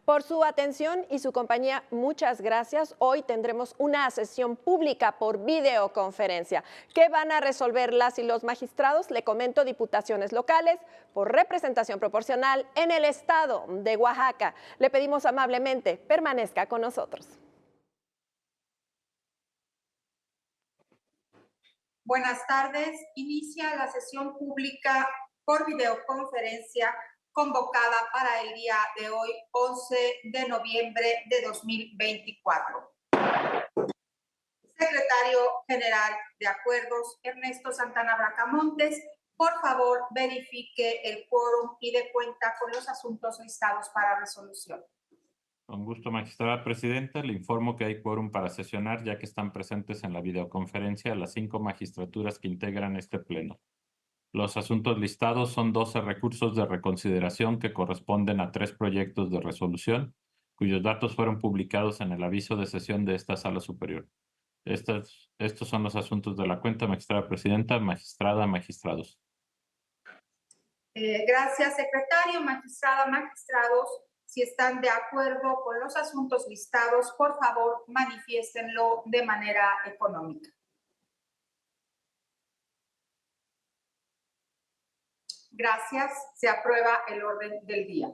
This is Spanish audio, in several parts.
Por su atención y su compañía, muchas gracias. Hoy tendremos una sesión pública por videoconferencia. ¿Qué van a resolver las y los magistrados? Le comento: diputaciones locales por representación proporcional en el estado de Oaxaca. Le pedimos amablemente permanezca con nosotros. Buenas tardes. Inicia la sesión pública por videoconferencia convocada para el día de hoy, 11 de noviembre de 2024. Secretario General de Acuerdos, Ernesto Santana Bracamontes, por favor, verifique el quórum y dé cuenta con los asuntos listados para resolución. Con gusto, magistrada presidenta. Le informo que hay quórum para sesionar, ya que están presentes en la videoconferencia las 5 magistraturas que integran este pleno. Los asuntos listados son 12 recursos de reconsideración que corresponden a 3 proyectos de resolución, cuyos datos fueron publicados en el aviso de sesión de esta sala superior. Estos son los asuntos de la cuenta, magistrada presidenta, magistrados. Gracias, secretario, magistrada, magistrados. Si están de acuerdo con los asuntos listados, por favor, manifiéstenlo de manera económica. Gracias. Se aprueba el orden del día.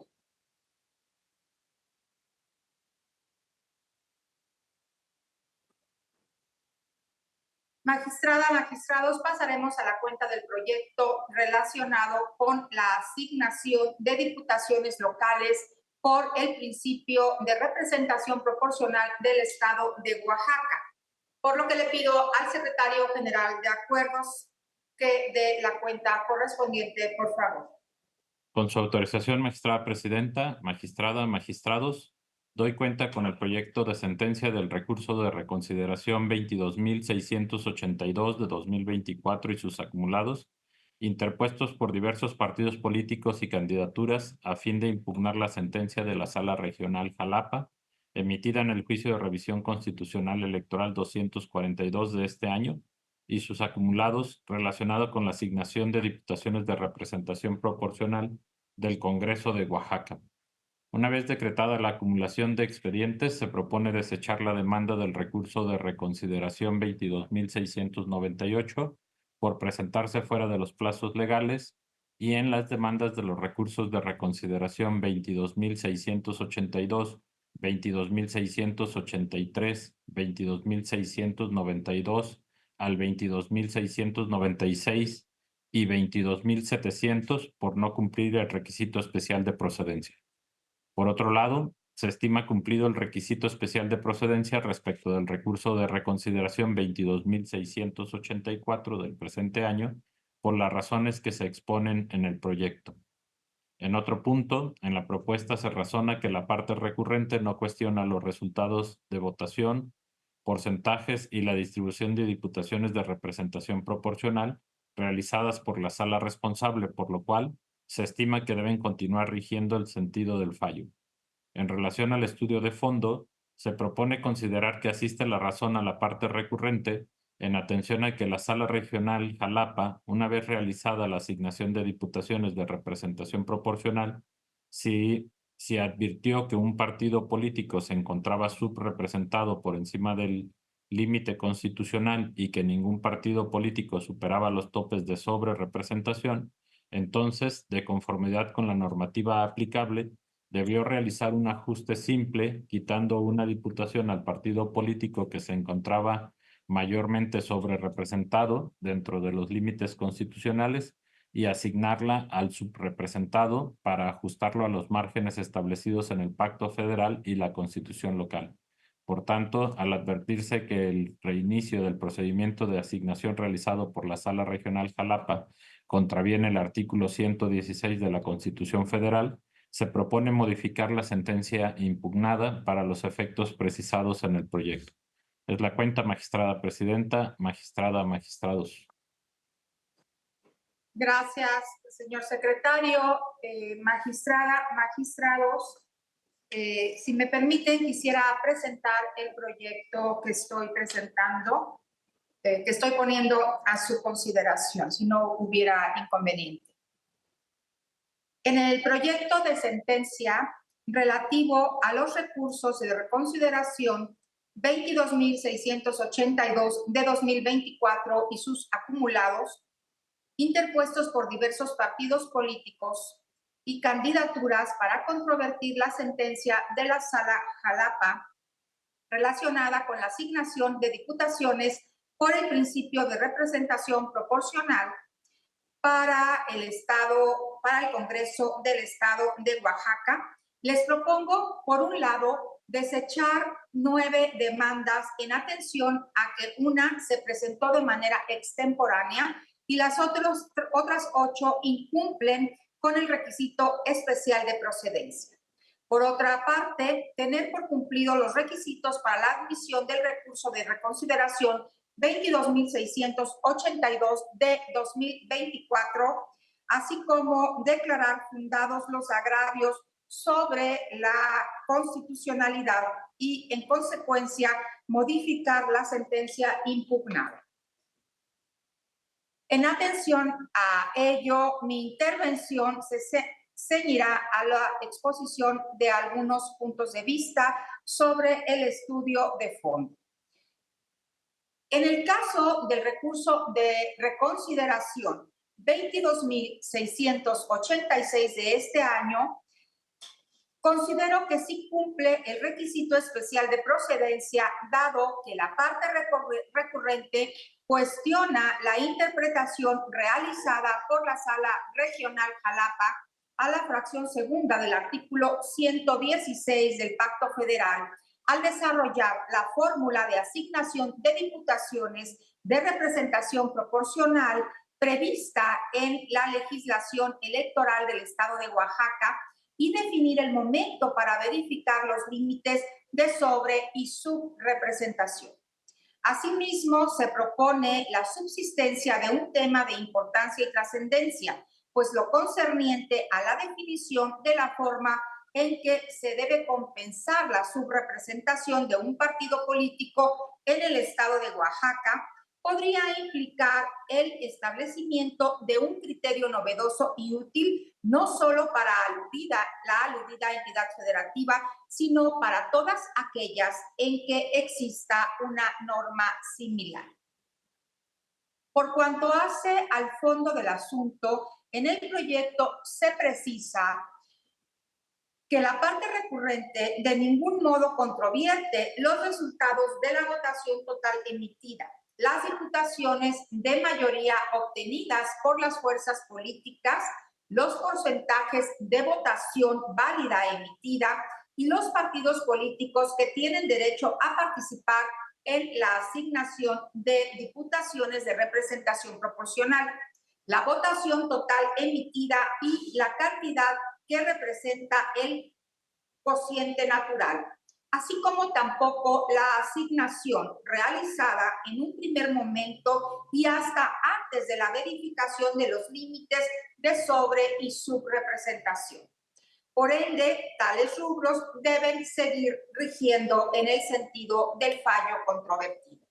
Magistrada, magistrados, pasaremos a la cuenta del proyecto relacionado con la asignación de diputaciones locales por el principio de representación proporcional del estado de Oaxaca. Por lo que le pido al secretario general de Acuerdos que dé la cuenta correspondiente, por favor. Con su autorización, magistrada presidenta, magistrados, doy cuenta con el proyecto de sentencia del recurso de reconsideración 22.682 de 2024 y sus acumulados, interpuestos por diversos partidos políticos y candidaturas a fin de impugnar la sentencia de la Sala Regional Jalapa, emitida en el juicio de revisión constitucional electoral 242 de este año, y sus acumulados relacionado con la asignación de diputaciones de representación proporcional del Congreso de Oaxaca. Una vez decretada la acumulación de expedientes, se propone desechar la demanda del recurso de reconsideración 22.698 por presentarse fuera de los plazos legales y en las demandas de los recursos de reconsideración 22.682, 22.683, 22.692 al 22.696 y 22.700 por no cumplir el requisito especial de procedencia. Por otro lado, se estima cumplido el requisito especial de procedencia respecto del recurso de reconsideración 22.684 del presente año por las razones que se exponen en el proyecto. En otro punto, en la propuesta se razona que la parte recurrente no cuestiona los resultados de votación, porcentajes y la distribución de diputaciones de representación proporcional realizadas por la sala responsable, por lo cual se estima que deben continuar rigiendo el sentido del fallo. En relación al estudio de fondo, se propone considerar que asiste la razón a la parte recurrente en atención a que la Sala Regional Jalapa, una vez realizada la asignación de diputaciones de representación proporcional, si advirtió que un partido político se encontraba subrepresentado por encima del límite constitucional y que ningún partido político superaba los topes de sobrerepresentación, entonces, de conformidad con la normativa aplicable, debió realizar un ajuste simple, quitando una diputación al partido político que se encontraba mayormente sobrerepresentado dentro de los límites constitucionales y asignarla al subrepresentado para ajustarlo a los márgenes establecidos en el Pacto Federal y la Constitución local. Por tanto, al advertirse que el reinicio del procedimiento de asignación realizado por la Sala Regional Jalapa contraviene el artículo 116 de la Constitución Federal, se propone modificar la sentencia impugnada para los efectos precisados en el proyecto. Es la cuenta, magistrada presidenta, magistrados. Gracias, señor secretario. Magistrada, magistrados, si me permiten, quisiera presentar el proyecto que estoy presentando, que estoy poniendo a su consideración, si no hubiera inconveniente. En el proyecto de sentencia relativo a los recursos de reconsideración 22.682 de 2024 y sus acumulados, interpuestos por diversos partidos políticos y candidaturas para controvertir la sentencia de la Sala Jalapa relacionada con la asignación de diputaciones por el principio de representación proporcional para el Congreso del Estado de Oaxaca. Les propongo, por un lado, desechar 9 demandas en atención a que una se presentó de manera extemporánea y las otras 8 incumplen con el requisito especial de procedencia. Por otra parte, tener por cumplido los requisitos para la admisión del recurso de reconsideración 22.682 de 2024, así como declarar fundados los agravios sobre la constitucionalidad y, en consecuencia, modificar la sentencia impugnada. En atención a ello, mi intervención se ceñirá a la exposición de algunos puntos de vista sobre el estudio de fondo. En el caso del recurso de reconsideración 22.686 de este año, considero que sí cumple el requisito especial de procedencia, dado que la parte recurrente cuestiona la interpretación realizada por la Sala Regional Jalapa a la fracción segunda del artículo 116 del Pacto Federal, al desarrollar la fórmula de asignación de diputaciones de representación proporcional prevista en la legislación electoral del Estado de Oaxaca y definir el momento para verificar los límites de sobre- y subrepresentación. Asimismo, se propone la subsistencia de un tema de importancia y trascendencia, pues lo concerniente a la definición de la forma en que se debe compensar la subrepresentación de un partido político en el Estado de Oaxaca podría implicar el establecimiento de un criterio novedoso y útil, no solo para la aludida entidad federativa, sino para todas aquellas en que exista una norma similar. Por cuanto hace al fondo del asunto, en el proyecto se precisa que la parte recurrente de ningún modo controvierte los resultados de la votación total emitida. Las diputaciones de mayoría obtenidas por las fuerzas políticas, los porcentajes de votación válida emitida y los partidos políticos que tienen derecho a participar en la asignación de diputaciones de representación proporcional, la votación total emitida y la cantidad que representa el cociente natural, así como tampoco la asignación realizada en un primer momento y hasta antes de la verificación de los límites de sobre- y subrepresentación. Por ende, tales rubros deben seguir rigiendo en el sentido del fallo controvertido.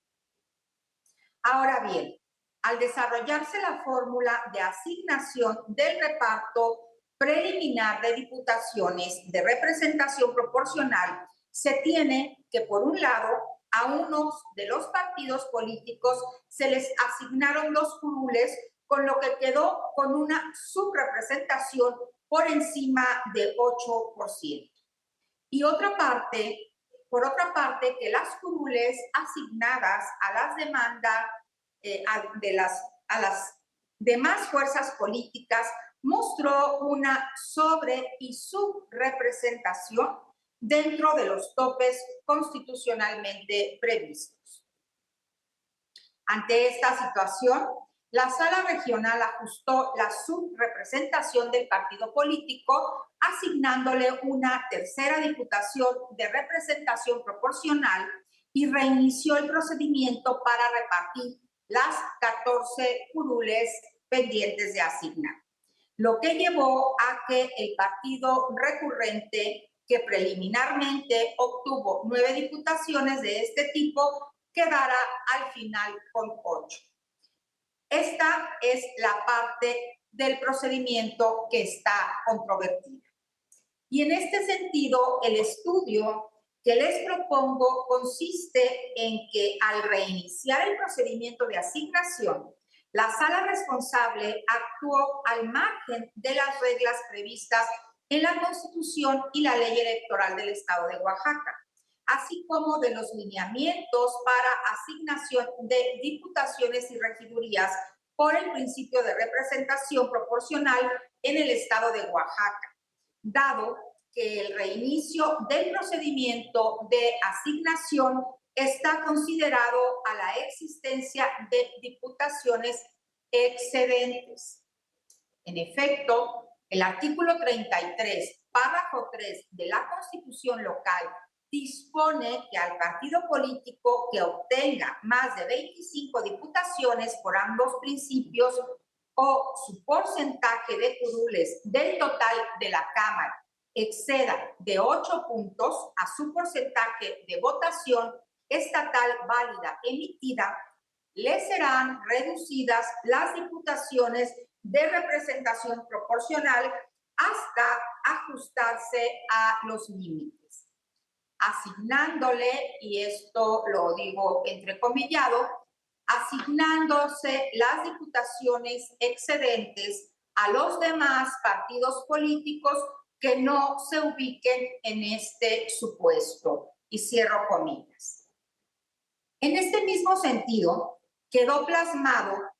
Ahora bien, al desarrollarse la fórmula de asignación del reparto preliminar de diputaciones de representación proporcional, se tiene que, por un lado, a unos de los partidos políticos se les asignaron los curules, con lo que quedó con una subrepresentación por encima del 8%. Y por otra parte, que las curules asignadas a las demandas a las demás fuerzas políticas mostró una sobre- y subrepresentación dentro de los topes constitucionalmente previstos. Ante esta situación, la Sala Regional ajustó la subrepresentación del partido político, asignándole una tercera diputación de representación proporcional y reinició el procedimiento para repartir las 14 curules pendientes de asignar, lo que llevó a que el partido recurrente, que preliminarmente obtuvo 9 diputaciones de este tipo, quedara al final con 8. Esta es la parte del procedimiento que está controvertida. Y en este sentido, el estudio que les propongo consiste en que al reiniciar el procedimiento de asignación, la sala responsable actuó al margen de las reglas previstas en la Constitución y la Ley Electoral del Estado de Oaxaca, así como de los lineamientos para asignación de diputaciones y regidurías por el principio de representación proporcional en el Estado de Oaxaca, dado que el reinicio del procedimiento de asignación está considerado a la existencia de diputaciones excedentes. En efecto, el artículo 33, párrafo 3 de la Constitución local dispone que al partido político que obtenga más de 25 diputaciones por ambos principios o su porcentaje de curules del total de la Cámara exceda de 8 puntos a su porcentaje de votación estatal válida emitida, le serán reducidas las diputaciones de representación proporcional hasta ajustarse a los límites, asignándole, y esto lo digo entrecomillado, asignándose las diputaciones excedentes a los demás partidos políticos que no se ubiquen en este supuesto. Y cierro comillas. En este mismo sentido, quedó plasmado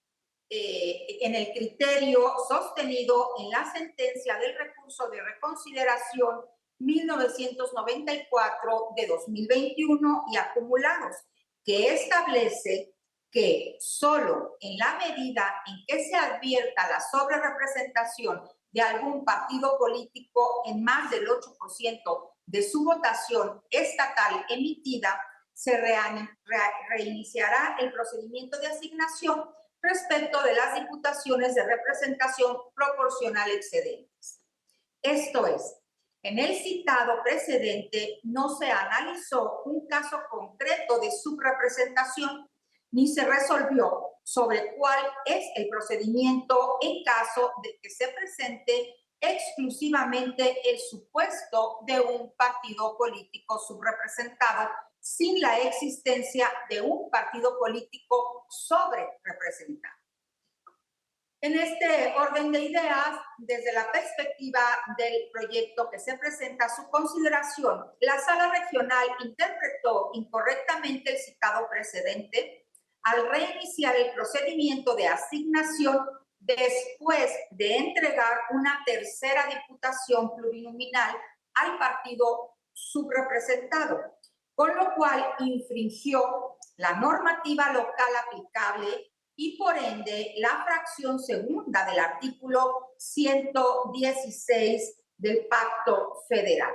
en el criterio sostenido en la sentencia del recurso de reconsideración 1994 de 2021 y acumulados, que establece que solo en la medida en que se advierta la sobrerepresentación de algún partido político en más del 8% de su votación estatal emitida, se reiniciará el procedimiento de asignación respecto de las diputaciones de representación proporcional excedentes. Esto es, en el citado precedente no se analizó un caso concreto de subrepresentación ni se resolvió sobre cuál es el procedimiento en caso de que se presente exclusivamente el supuesto de un partido político subrepresentado sin la existencia de un partido político sobrerepresentado. En este orden de ideas, desde la perspectiva del proyecto que se presenta a su consideración, la Sala Regional interpretó incorrectamente el citado precedente al reiniciar el procedimiento de asignación después de entregar una tercera diputación plurinominal al partido subrepresentado, con lo cual infringió la normativa local aplicable y por ende la fracción segunda del artículo 116 del Pacto Federal.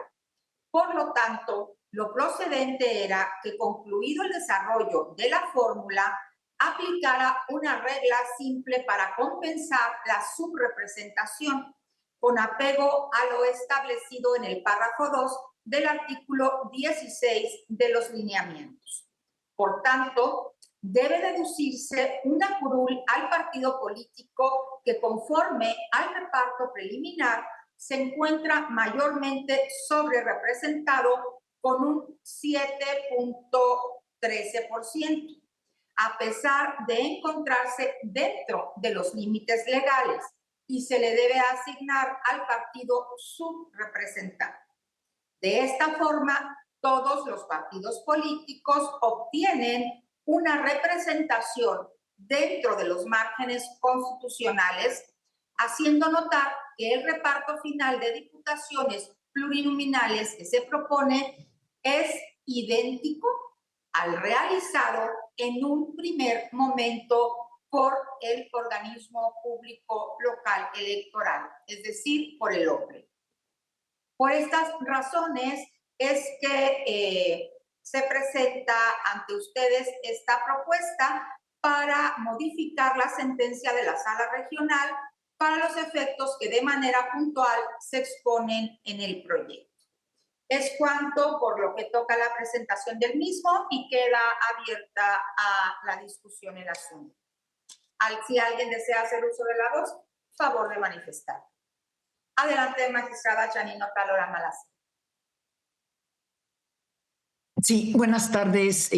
Por lo tanto, lo procedente era que, concluido el desarrollo de la fórmula, aplicara una regla simple para compensar la subrepresentación, con apego a lo establecido en el párrafo 2 del artículo 16 de los lineamientos. Por tanto, debe deducirse una curul al partido político que, conforme al reparto preliminar, se encuentra mayormente sobrerepresentado con un 7.13%, a pesar de encontrarse dentro de los límites legales, y se le debe asignar al partido subrepresentado. De esta forma, todos los partidos políticos obtienen una representación dentro de los márgenes constitucionales, haciendo notar que el reparto final de diputaciones plurinominales que se propone es idéntico al realizado en un primer momento por el organismo público local electoral, es decir, por el OPLE. Por estas razones es que se presenta ante ustedes esta propuesta para modificar la sentencia de la Sala Regional para los efectos que de manera puntual se exponen en el proyecto. Es cuanto por lo que toca la presentación del mismo y queda abierta a la discusión el asunto. Si alguien desea hacer uso de la voz, favor de manifestar. Adelante, magistrada Janine Otalora Malas. Sí, buenas tardes,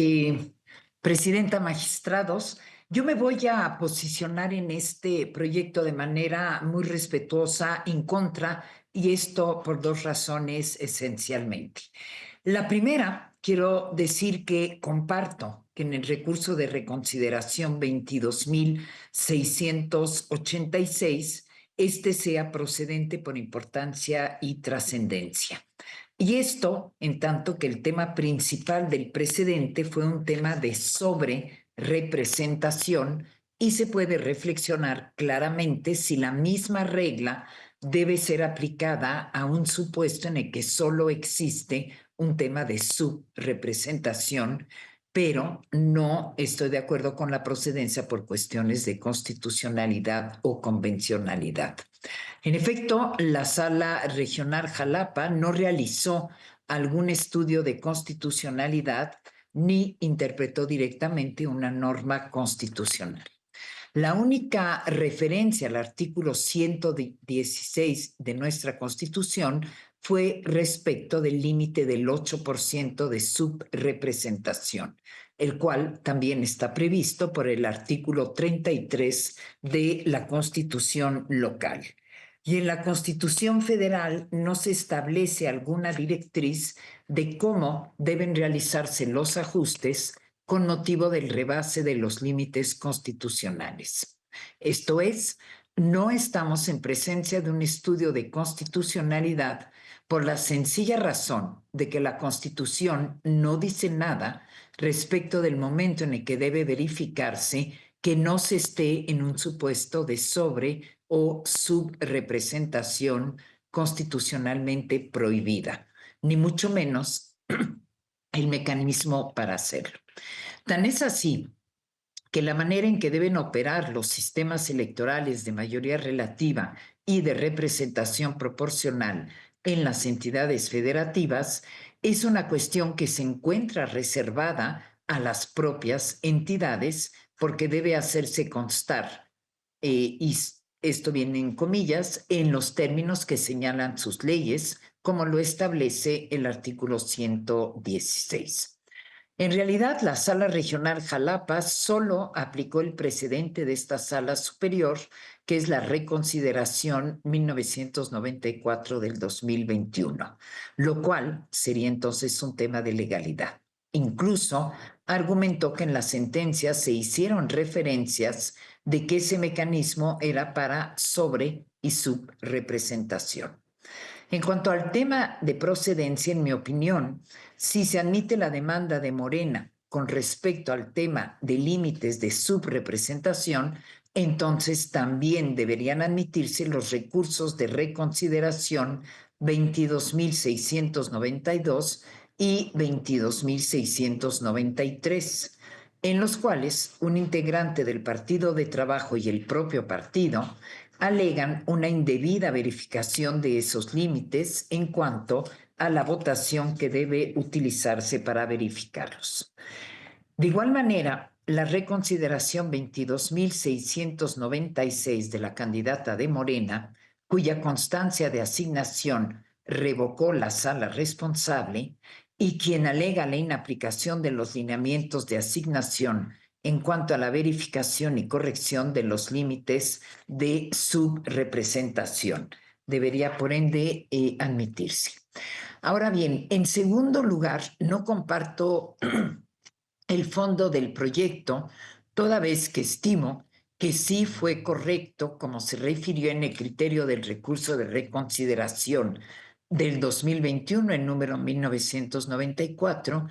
presidenta, magistrados. Yo me voy a posicionar en este proyecto de manera muy respetuosa en contra, y esto por dos razones esencialmente. La primera, quiero decir que comparto que en el recurso de reconsideración 22.686, este sea procedente por importancia y trascendencia. Y esto en tanto que el tema principal del precedente fue un tema de sobrerepresentación, y se puede reflexionar claramente si la misma regla debe ser aplicada a un supuesto en el que solo existe un tema de subrepresentación, pero no estoy de acuerdo con la procedencia por cuestiones de constitucionalidad o convencionalidad. En efecto, la Sala Regional Jalapa no realizó algún estudio de constitucionalidad ni interpretó directamente una norma constitucional. La única referencia al artículo 116 de nuestra Constitución fue respecto del límite del 8% de subrepresentación, el cual también está previsto por el artículo 33 de la Constitución local. Y en la Constitución federal no se establece alguna directriz de cómo deben realizarse los ajustes con motivo del rebase de los límites constitucionales. Esto es, no estamos en presencia de un estudio de constitucionalidad por la sencilla razón de que la Constitución no dice nada respecto del momento en el que debe verificarse que no se esté en un supuesto de sobre o subrepresentación constitucionalmente prohibida, ni mucho menos el mecanismo para hacerlo. Tan es así que la manera en que deben operar los sistemas electorales de mayoría relativa y de representación proporcional en las entidades federativas es una cuestión que se encuentra reservada a las propias entidades, porque debe hacerse constar, y esto viene en comillas, en los términos que señalan sus leyes, como lo establece el artículo 116. En realidad, la Sala Regional Jalapa solo aplicó el precedente de esta sala superior, que es la reconsideración 1994 del 2021, lo cual sería entonces un tema de legalidad. Incluso argumentó que en la sentencia se hicieron referencias de que ese mecanismo era para sobre y subrepresentación. En cuanto al tema de procedencia, en mi opinión, si se admite la demanda de Morena con respecto al tema de límites de subrepresentación, entonces también deberían admitirse los recursos de reconsideración 22.692 y 22.693, en los cuales un integrante del Partido de Trabajo y el propio partido alegan una indebida verificación de esos límites en cuanto a la votación que debe utilizarse para verificarlos. De igual manera, la reconsideración 22.696 de la candidata de Morena, cuya constancia de asignación revocó la sala responsable, y quien alega la inaplicación de los lineamientos de asignación en cuanto a la verificación y corrección de los límites de subrepresentación. Debería, por ende, admitirse. Ahora bien, en segundo lugar, no comparto el fondo del proyecto, toda vez que estimo que sí fue correcto, como se refirió en el criterio del recurso de reconsideración del 2021, el número 1994,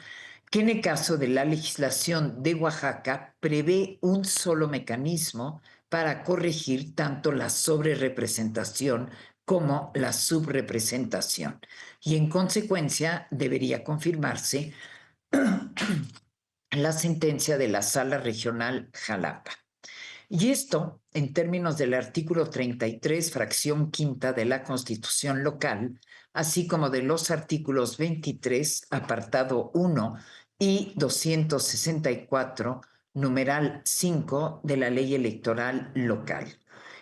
que en el caso de la legislación de Oaxaca prevé un solo mecanismo para corregir tanto la sobrerepresentación como la subrepresentación, y en consecuencia debería confirmarse la sentencia de la Sala Regional Jalapa. Y esto, en términos del artículo 33, fracción quinta de la Constitución local, así como de los artículos 23, apartado 1, y 264, numeral 5 de la Ley Electoral Local.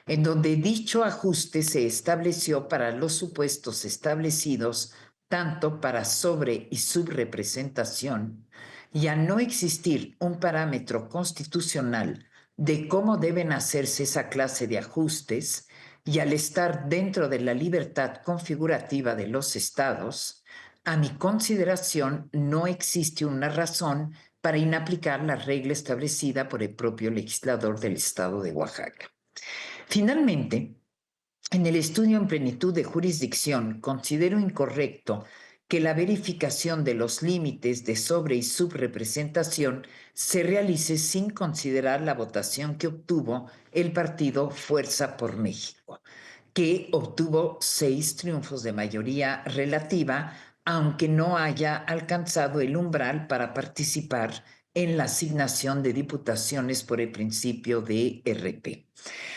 en donde dicho ajuste se estableció para los supuestos establecidos tanto para sobre y subrepresentación, y al no existir un parámetro constitucional de cómo deben hacerse esa clase de ajustes, y al estar dentro de la libertad configurativa de los estados, a mi consideración no existe una razón para inaplicar la regla establecida por el propio legislador del estado de Oaxaca. Finalmente, en el estudio en plenitud de jurisdicción, considero incorrecto que la verificación de los límites de sobre y subrepresentación se realice sin considerar la votación que obtuvo el partido Fuerza por México, que obtuvo 6 triunfos de mayoría relativa, aunque no haya alcanzado el umbral para participar en la asignación de diputaciones por el principio de RP.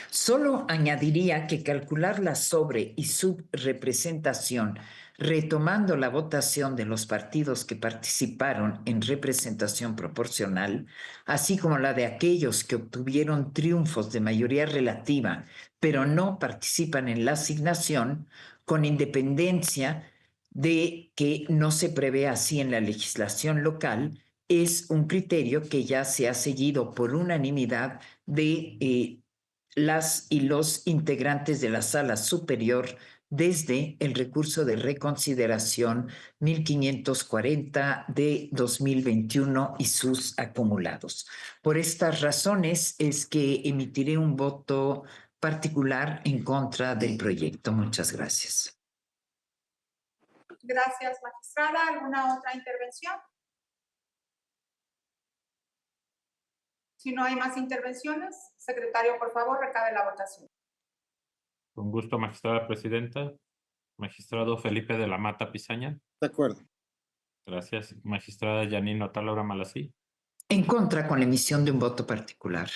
Solo añadiría que calcular la sobre y subrepresentación, retomando la votación de los partidos que participaron en representación proporcional, así como la de aquellos que obtuvieron triunfos de mayoría relativa, pero no participan en la asignación, con independencia de que no se prevé así en la legislación local, es un criterio que ya se ha seguido por unanimidad de las y los integrantes de la Sala Superior desde el recurso de reconsideración 1540 de 2021 y sus acumulados. Por estas razones es que emitiré un voto particular en contra del proyecto. Muchas gracias. Gracias, magistrada. ¿Alguna otra intervención? Si no hay más intervenciones, secretario, por favor, recabe la votación. Con gusto, magistrada presidenta. Magistrado Felipe de la Mata Pizaña. De acuerdo. Gracias. Magistrada Janine Otálaura Malasí. En contra con la emisión de un voto particular.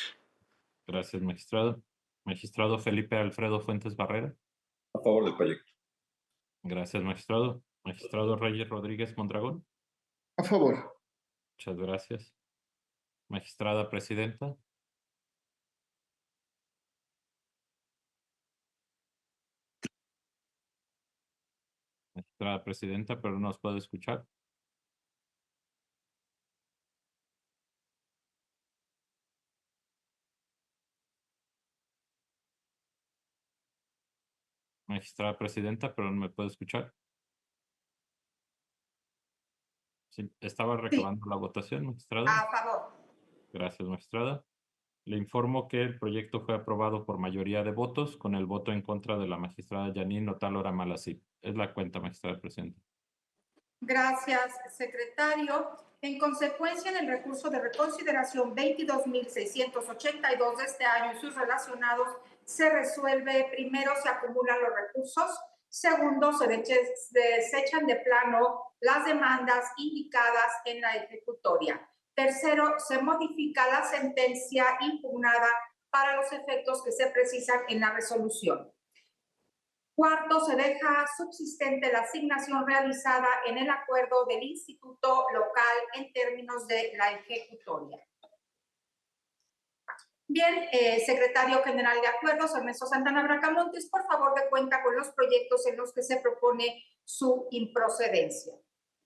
Gracias, magistrado. Magistrado Felipe Alfredo Fuentes Barrera. A favor del proyecto. Gracias, magistrado. Magistrado Reyes Rodríguez Mondragón. A favor. Muchas gracias. Magistrada presidenta. Magistrada presidenta, pero no nos puede escuchar. Magistrada presidenta, pero no me puede escuchar. Sí, estaba recabando la votación, magistrada. A favor. Gracias, magistrada. Le informo que el proyecto fue aprobado por mayoría de votos, con el voto en contra de la magistrada Janine Otálaura Malasí. Es la cuenta, magistrada presidenta. Gracias, secretario. En consecuencia, en el recurso de reconsideración 22.682 de este año y sus relacionados, se resuelve: primero, se acumulan los recursos; segundo, se desechan de plano las demandas indicadas en la ejecutoria; tercero, se modifica la sentencia impugnada para los efectos que se precisan en la resolución; cuarto, se deja subsistente la asignación realizada en el acuerdo del instituto local en términos de la ejecutoria. Bien, secretario general de acuerdos, Ernesto Santana Bracamontes, por favor, dé cuenta con los proyectos en los que se propone su improcedencia.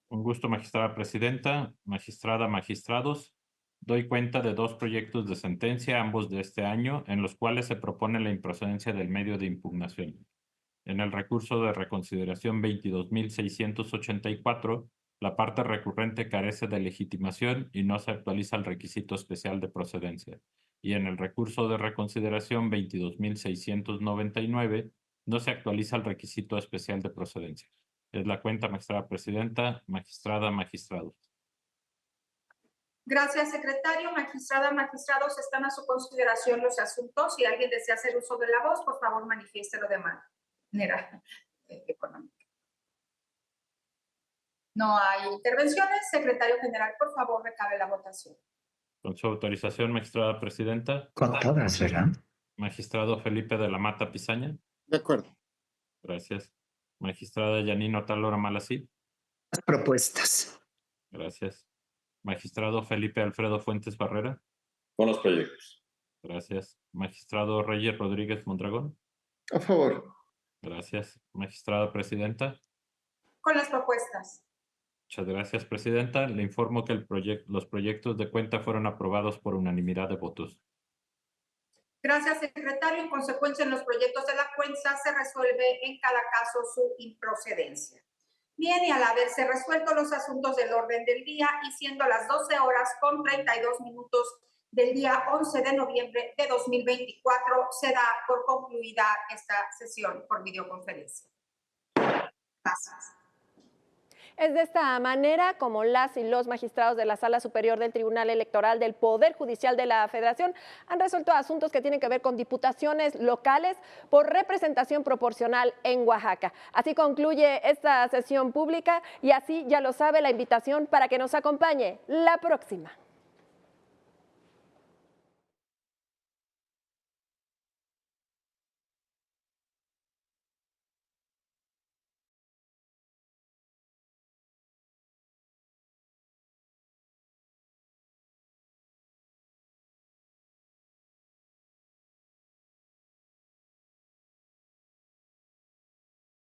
Con gusto, magistrada presidenta, magistrada, magistrados. Doy cuenta de 2 proyectos de sentencia, ambos de este año, en los cuales se propone la improcedencia del medio de impugnación. En el recurso de reconsideración 22.684, la parte recurrente carece de legitimación y no se actualiza el requisito especial de procedencia. Y en el recurso de reconsideración 22.699, no se actualiza el requisito especial de procedencia. Es la cuenta, magistrada presidenta, magistrada, magistrados. Gracias, secretario. Magistrada, magistrados, están a su consideración los asuntos. Si alguien desea hacer uso de la voz, por favor, manifiéstelo de manera económica. No hay intervenciones. Secretario general, por favor, recabe la votación. Con su autorización, magistrada presidenta. Con todas, ¿verdad? Magistrado Felipe de la Mata Pizaña. De acuerdo. Gracias. Magistrada Janine Otálaura Malasí. Las propuestas. Gracias. Magistrado Felipe Alfredo Fuentes Barrera. Con los proyectos. Gracias. Magistrado Reyes Rodríguez Mondragón. A favor. Gracias. Magistrada Presidenta. Con las propuestas. Muchas gracias, Presidenta. Le informo que los proyectos de cuenta fueron aprobados por unanimidad de votos. Gracias, secretario. En consecuencia, en los proyectos de la cuenta se resuelve en cada caso su improcedencia. Bien, y al haberse resuelto los asuntos del orden del día y siendo las 12:32 del día 11 de noviembre de 2024, se da por concluida esta sesión por videoconferencia. Gracias. Es de esta manera como las y los magistrados de la Sala Superior del Tribunal Electoral del Poder Judicial de la Federación han resuelto asuntos que tienen que ver con diputaciones locales por representación proporcional en Oaxaca. Así concluye esta sesión pública y así ya lo sabe la invitación para que nos acompañe la próxima.